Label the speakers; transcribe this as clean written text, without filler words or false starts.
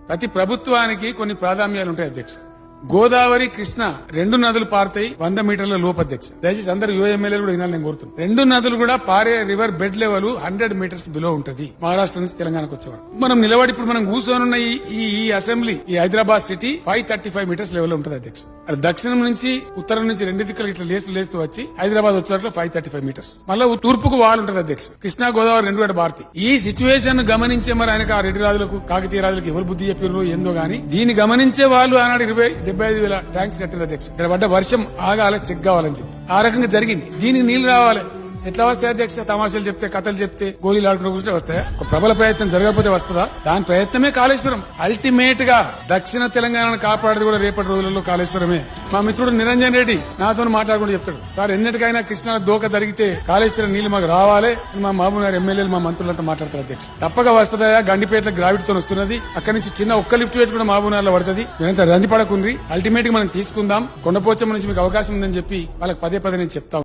Speaker 1: ప్రతి ప్రభుత్వానికి కొన్ని ప్రాధాన్యాలు ఉంటాయి అధ్యక్ష. గోదావరి కృష్ణ రెండు నదులు పారుతాయి 100 మీటర్ల లోపు అధ్యక్ష. దయచేసి అందరూ యుఎంఎల్ఏ కూడా వినాలని నేను కోరుతున్నాను. రెండు నదులు కూడా పారే river bed level 100 meters below ఉంటది మహారాష్ట్ర నుంచి తెలంగాణకు వచ్చేవాడు. మనం నిలబడి ఇప్పుడు మనం కూర్చొని ఈ అసెంబ్లీ ఈ హైదరాబాద్ సిటీ 535 మీటర్స్ లెవెల్ ఉంటుంది అధ్యక్ష. అది దక్షిణం నుంచి ఉత్తరం నుంచి రెండు దిక్కులు ఇట్లా లేస్తూ వచ్చి హైదరాబాద్ వచ్చేట్లో 535 మీటర్స్. మళ్ళీ తూర్పుకు వాల్ ఉంటుంది అధ్యక్ష. కృష్ణా గోదావరి రెండు కూడా భారతి. ఈ సిచ్యువేషన్ గమనించే మరి ఆయనకు ఆ రెడ్డి రాజులకు కాకతీయ రాజులకు ఎవరు బుద్ధి చెప్పారు ఏందో గానీ దీన్ని గమనించే వాళ్ళు ఆనాడు 75,000 ట్యాంక్స్ కట్టారు అధ్యక్ష. ఇక్కడ పడ్డ వర్షం ఆగాలి, చెక్ కావాలని చెప్పి ఆ రకంగా జరిగింది. దీనికి నీళ్లు రావాలి. ఎట్లా వస్తాయి అధ్యక్ష? తమాషాలు చెప్తే, కథలు చెప్తే, గోళీలు ఆడుకునే కూర్చుంటే వస్తాయా? ఒక ప్రబల ప్రయత్నం జరగకపోతే వస్తుందా? దాని ప్రయత్నమే కాళేశ్వరం. అల్టిమేట్ గా దక్షిణ తెలంగాణను కాపాడేది కూడా రేపటి రోజులలో కాళేశ్వరమే. మా మిత్రుడు నిరంజన్ రెడ్డి నాతో మాట్లాడుకుంటూ చెప్తాడు, సార్ ఎన్నిటికైనా కృష్ణా దోక జరిగితే కాళేశ్వరం నీళ్లు మాకు రావాలి. మా మహబూబ్నగర్ ఎమ్మెల్యేలు మా మంత్రులంతా మాట్లాడతారు అధ్యక్ష. తప్పక వస్తుందా? గండిపేట గ్రావిటీతో వస్తున్నది. అక్కడి నుంచి చిన్న ఒక్క లిఫ్ట్ వేట్ కూడా మహబూబ్నగర్ లో పడుతుంది. మీరంతా రంది పడకుండ్రి. అల్టిమేట్ గా మనం తీసుకుందాం. కొండపోచమ్మ నుంచి మీకు అవకాశం ఉందని చెప్పి వాళ్ళకి పదే నేను చెప్తా